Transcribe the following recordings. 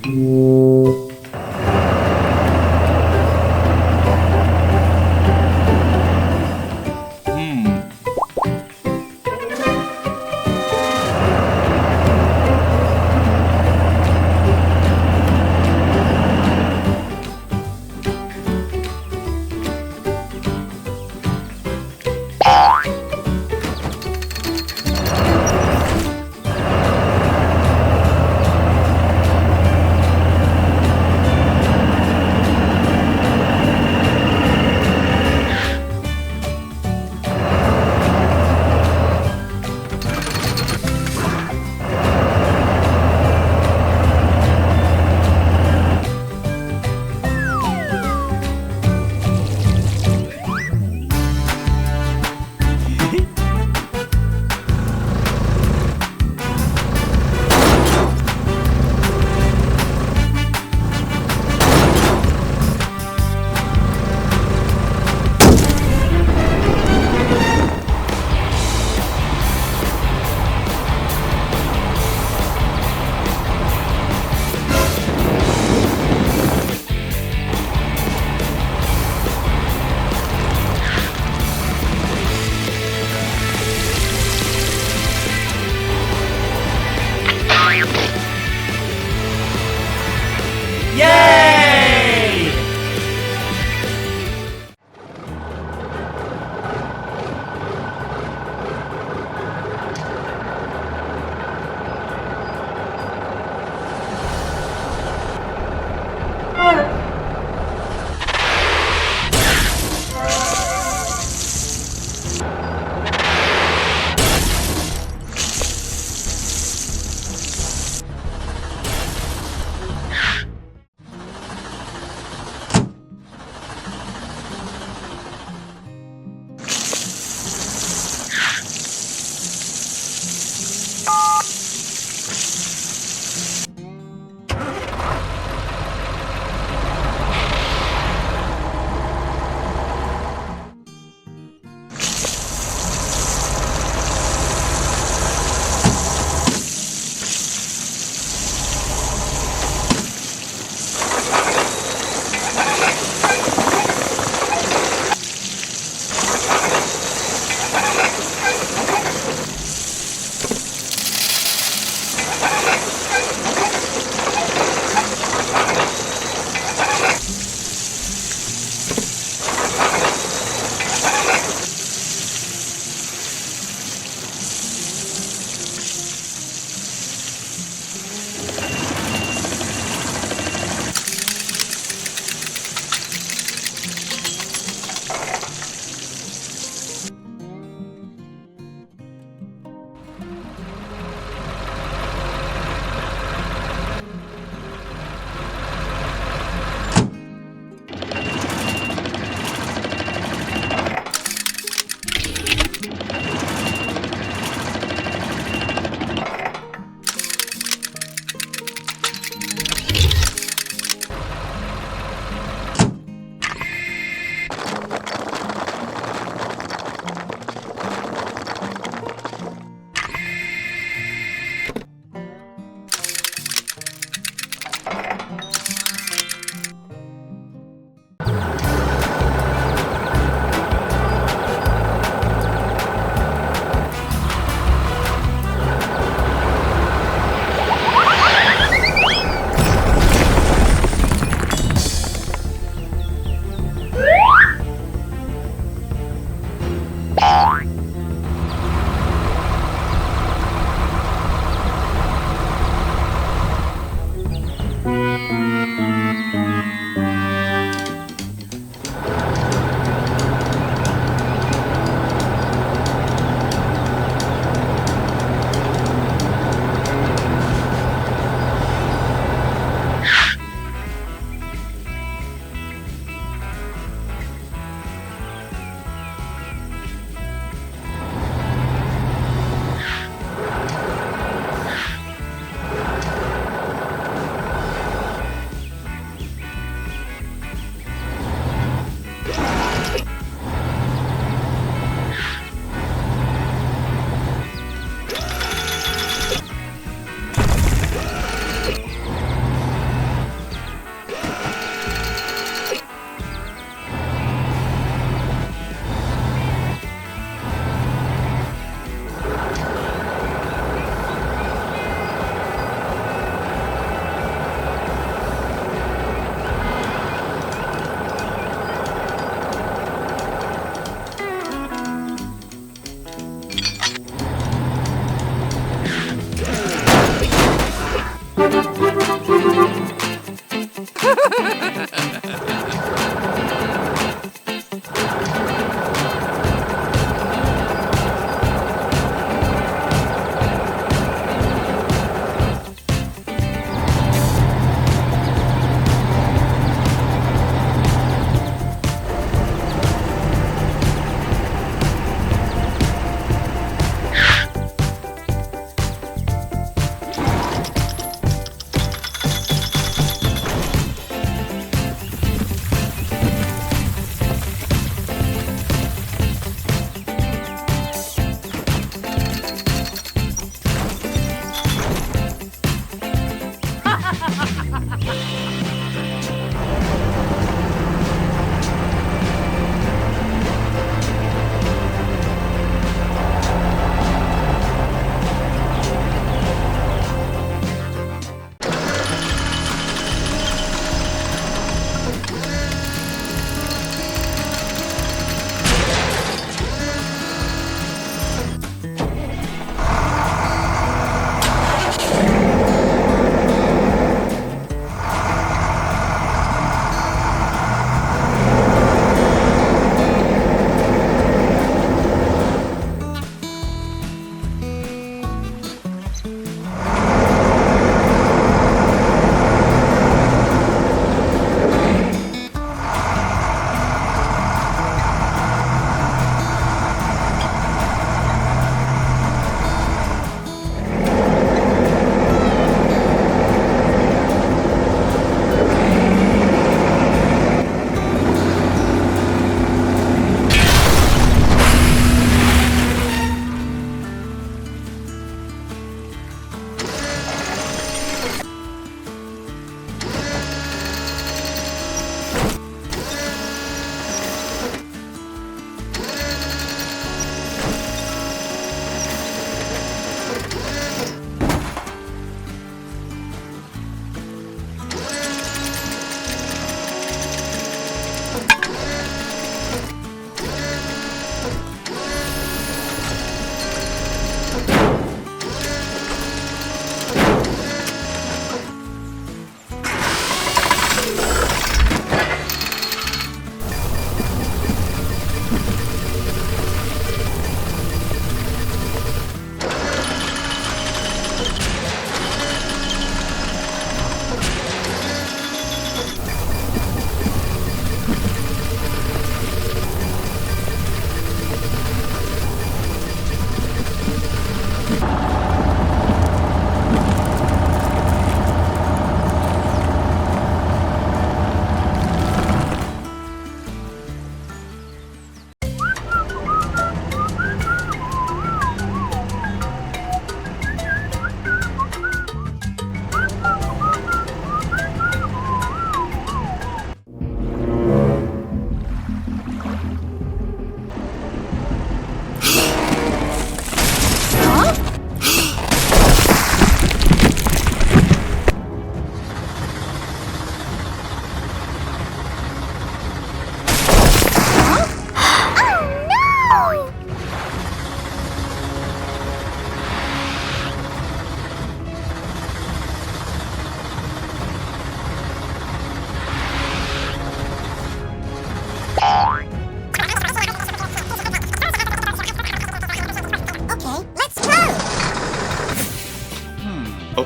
Yay!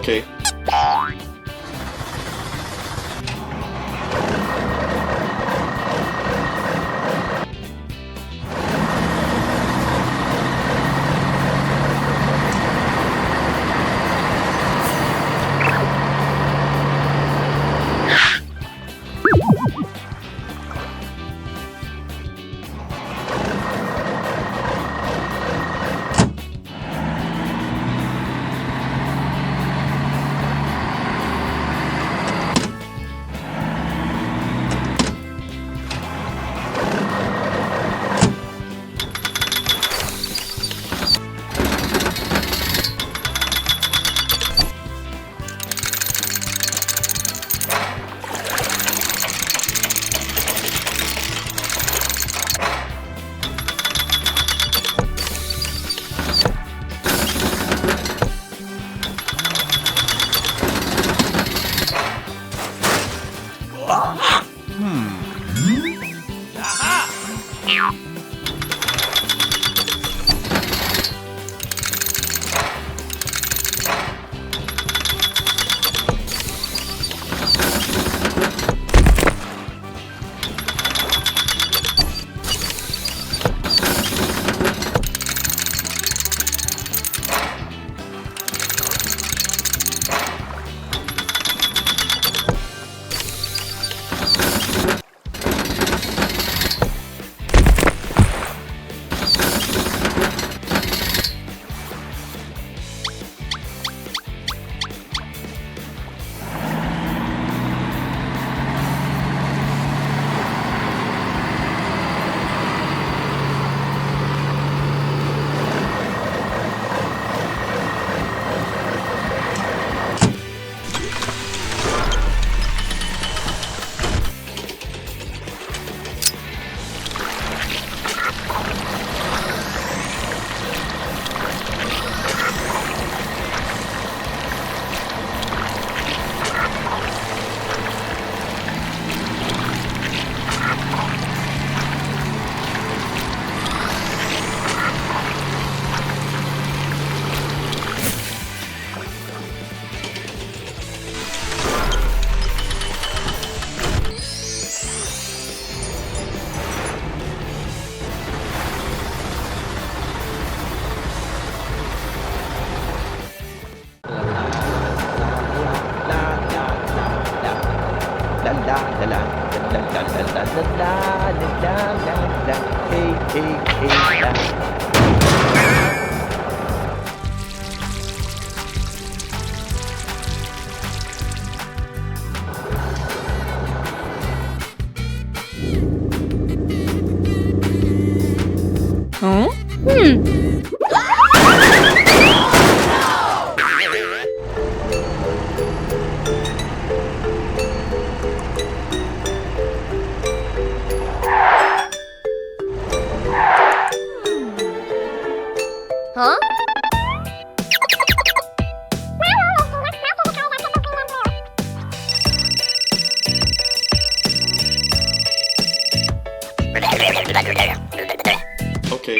Okay. la la la la la la la la la la hey hey hey la. Hı? Huh? Okay.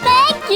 Thank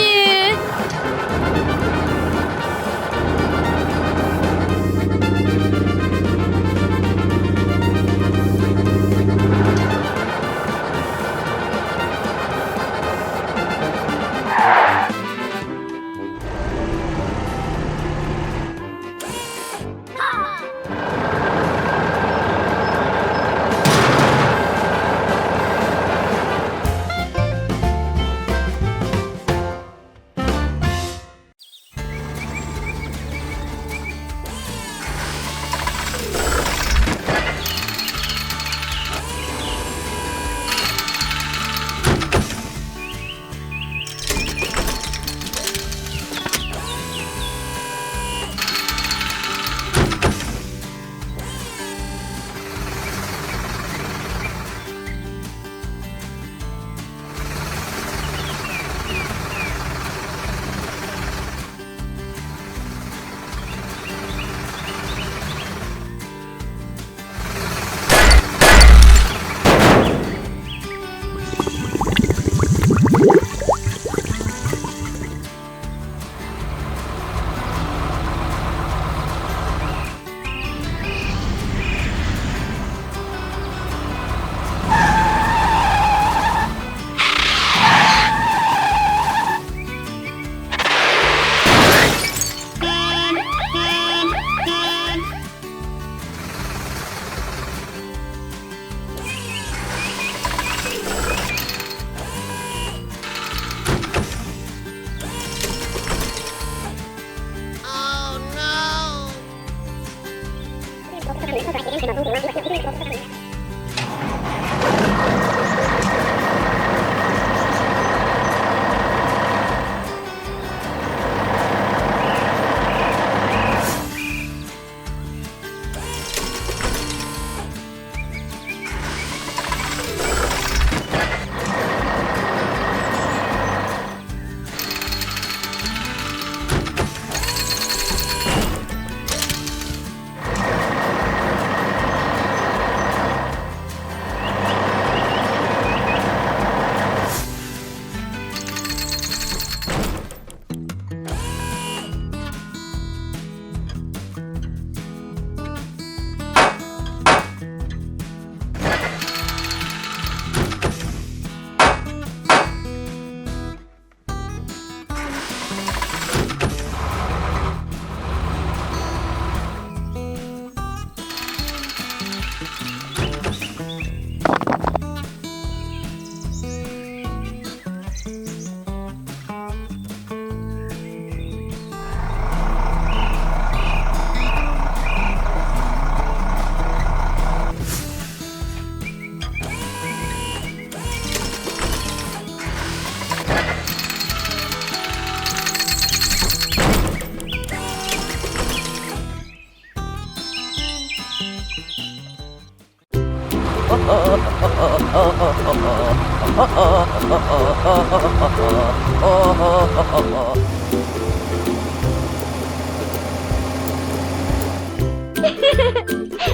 you!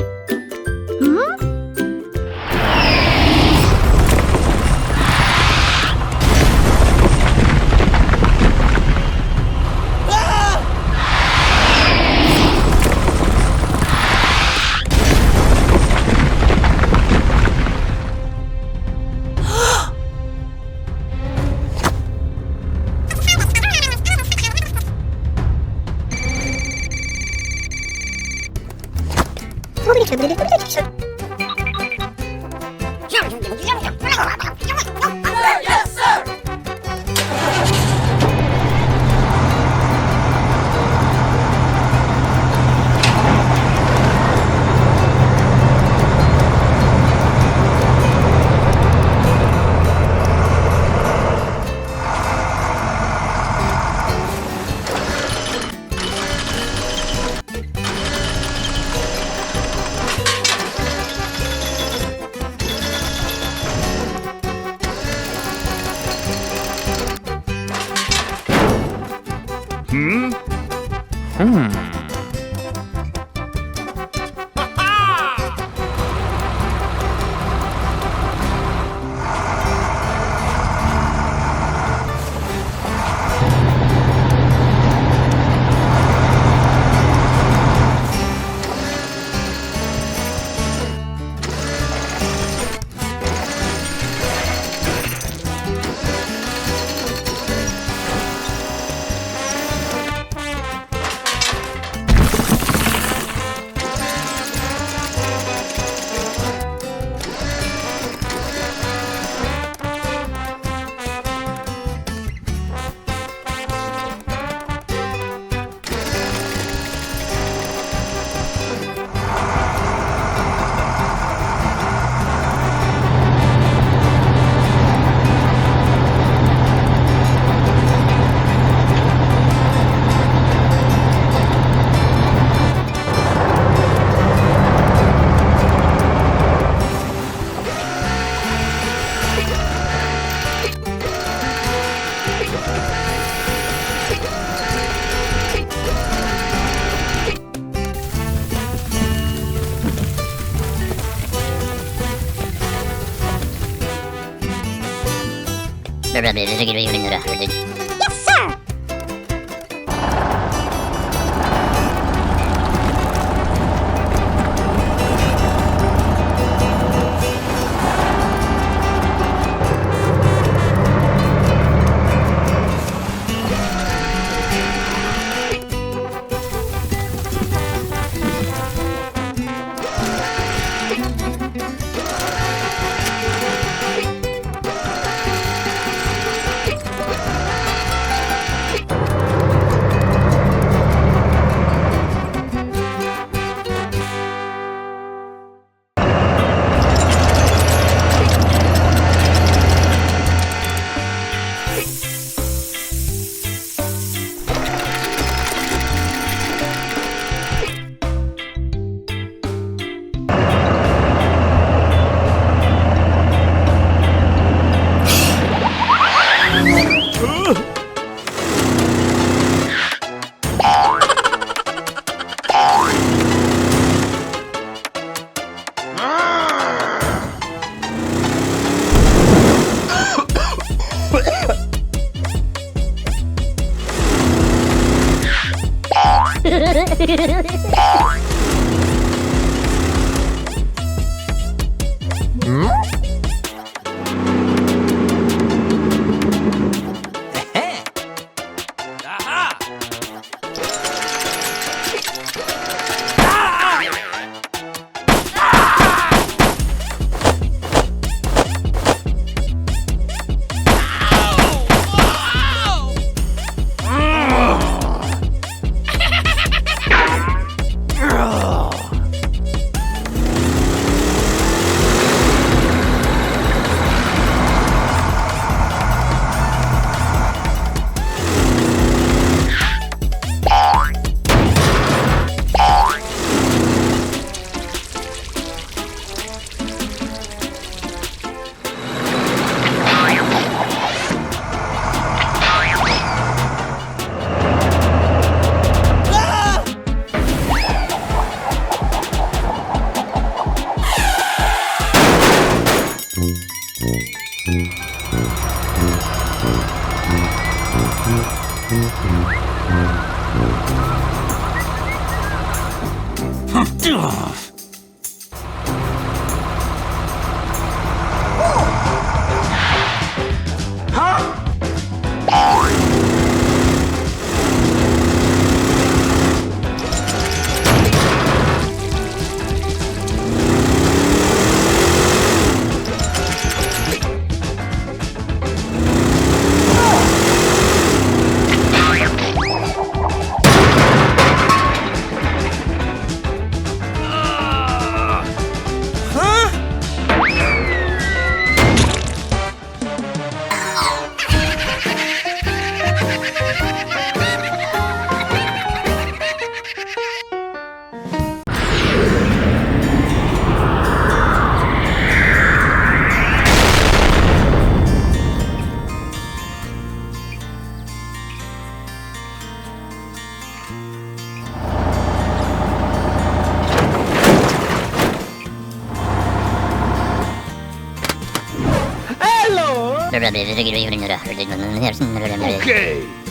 Yes, sir! Yes, sir! Okay.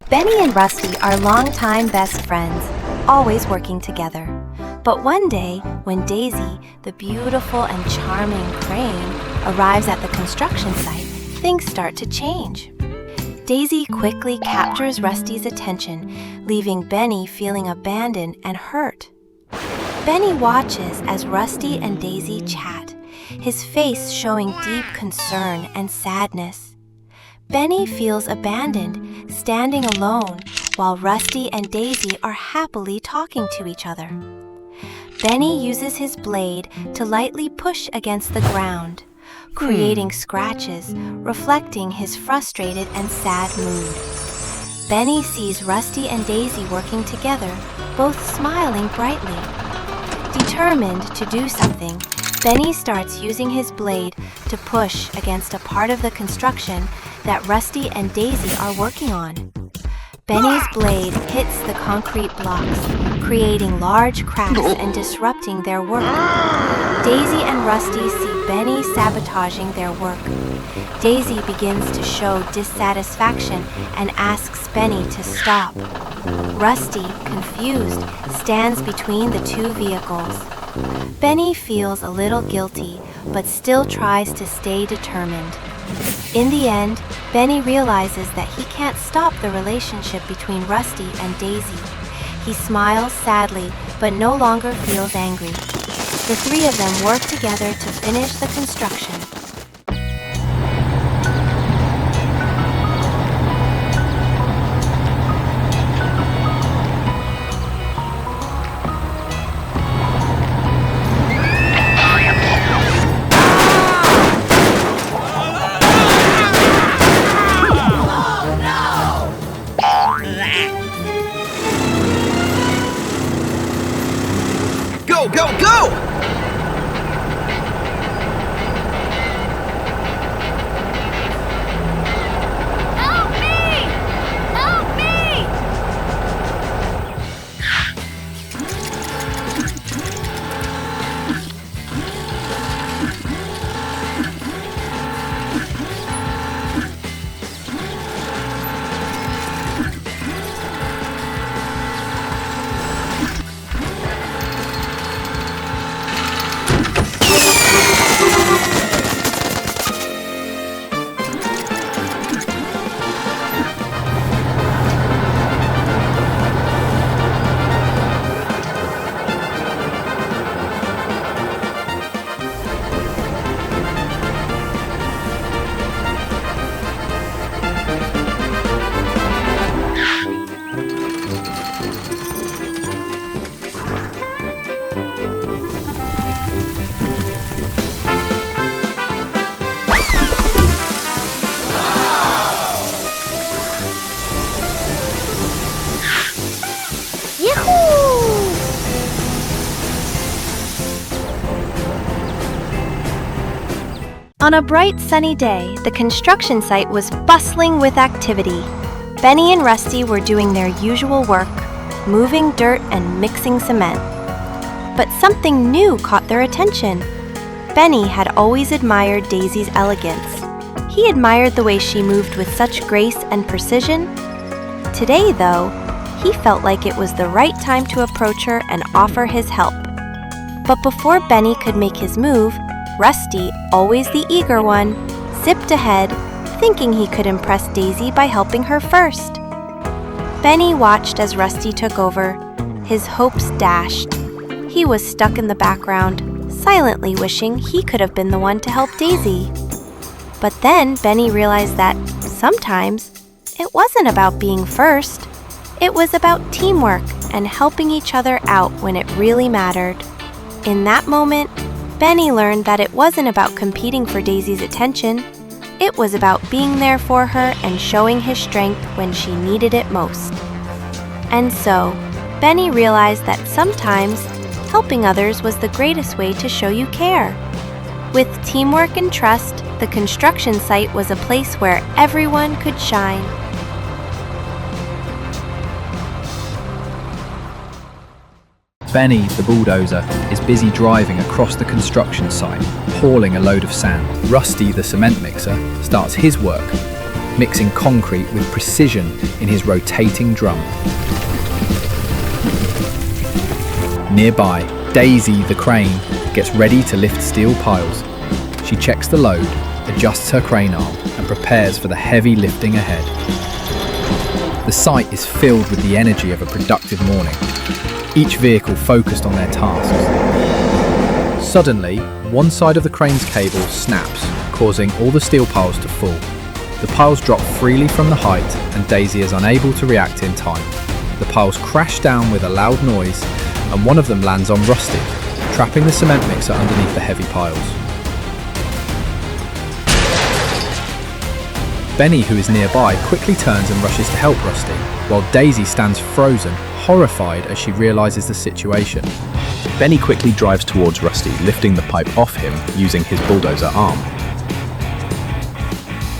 Benny and Rusty are longtime best friends, always working together. But one day, when Daisy, the beautiful and charming crane, arrives at the construction site, things start to change. Daisy quickly captures Rusty's attention, leaving Benny feeling abandoned and hurt. Benny watches as Rusty and Daisy chat, his face showing deep concern and sadness. Benny feels abandoned, standing alone, while Rusty and Daisy are happily talking to each other. Benny uses his blade to lightly push against the ground, creating scratches, reflecting his frustrated and sad mood. Benny sees Rusty and Daisy working together, both smiling brightly. Determined to do something, Benny starts using his blade to push against a part of the construction that Rusty and Daisy are working on. Benny's blade hits the concrete blocks, creating large cracks and disrupting their work. Daisy and Rusty see Benny sabotaging their work. Daisy begins to show dissatisfaction and asks Benny to stop. Rusty, confused, stands between the two vehicles. Benny feels a little guilty, but still tries to stay determined. In the end, Benny realizes that he can't stop the relationship between Rusty and Daisy. He smiles sadly, but no longer feels angry. The three of them work together to finish the construction. Go, go, go! Help me! Help me! On a bright sunny day, the construction site was bustling with activity. Benny and Rusty were doing their usual work, moving dirt and mixing cement. But something new caught their attention. Benny had always admired Daisy's elegance. He admired the way she moved with such grace and precision. Today, though, he felt like it was the right time to approach her and offer his help. But before Benny could make his move, Rusty, always the eager one, zipped ahead, thinking he could impress Daisy by helping her first. Benny watched as Rusty took over, his hopes dashed. He was stuck in the background, silently wishing he could have been the one to help Daisy. But then Benny realized that sometimes it wasn't about being first. It was about teamwork and helping each other out when it really mattered. In that moment, Benny learned that it wasn't about competing for Daisy's attention. It was about being there for her and showing his strength when she needed it most. And so, Benny realized that sometimes helping others was the greatest way to show you care. With teamwork and trust, the construction site was a place where everyone could shine. Benny, the bulldozer, is busy driving across the construction site, hauling a load of sand. Rusty, the cement mixer, starts his work, mixing concrete with precision in his rotating drum. Nearby, Daisy, the crane, gets ready to lift steel piles. She checks the load, adjusts her crane arm, and prepares for the heavy lifting ahead. The site is filled with the energy of a productive morning, each vehicle focused on their tasks. Suddenly, one side of the crane's cable snaps, causing all the steel piles to fall. The piles drop freely from the height, and Daisy is unable to react in time. The piles crash down with a loud noise, and one of them lands on Rusty, trapping the cement mixer underneath the heavy piles. Benny, who is nearby, quickly turns and rushes to help Rusty, while Daisy stands frozen, horrified as she realizes the situation. Benny quickly drives towards Rusty, lifting the pipe off him using his bulldozer arm.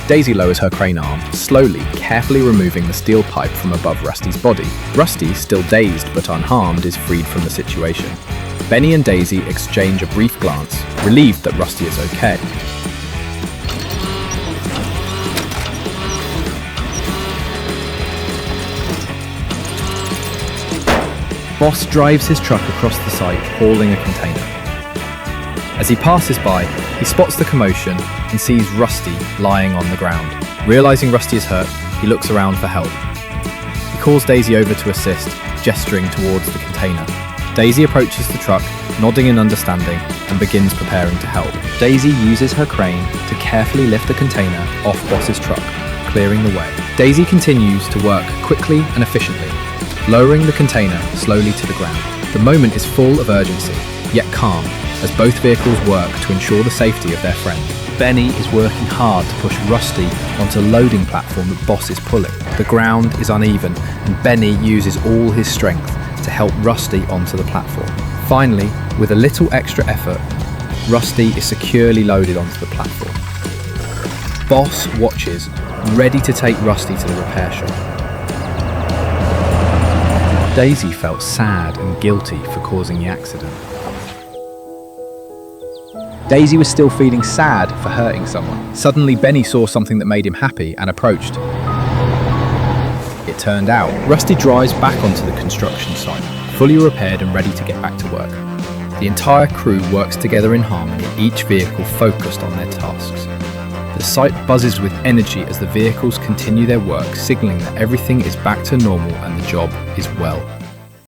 Daisy lowers her crane arm, slowly, carefully removing the steel pipe from above Rusty's body. Rusty, still dazed but unharmed, is freed from the situation. Benny and Daisy exchange a brief glance, relieved that Rusty is okay. Boss drives his truck across the site, hauling a container. As he passes by, he spots the commotion and sees Rusty lying on the ground. Realizing Rusty is hurt, he looks around for help. He calls Daisy over to assist, gesturing towards the container. Daisy approaches the truck, nodding in understanding, and begins preparing to help. Daisy uses her crane to carefully lift the container off Boss's truck, clearing the way. Daisy continues to work quickly and efficiently, lowering the container slowly to the ground. The moment is full of urgency, yet calm, as both vehicles work to ensure the safety of their friend. Benny is working hard to push Rusty onto the loading platform that Boss is pulling. The ground is uneven, and Benny uses all his strength to help Rusty onto the platform. Finally, with a little extra effort, Rusty is securely loaded onto the platform. Boss watches, ready to take Rusty to the repair shop. Daisy felt sad and guilty for causing the accident. Daisy was still feeling sad for hurting someone. Suddenly, Benny saw something that made him happy and approached. It turned out, Rusty drives back onto the construction site, fully repaired and ready to get back to work. The entire crew works together in harmony, each vehicle focused on their tasks. The site buzzes with energy as the vehicles continue their work, signaling that everything is back to normal and the job is well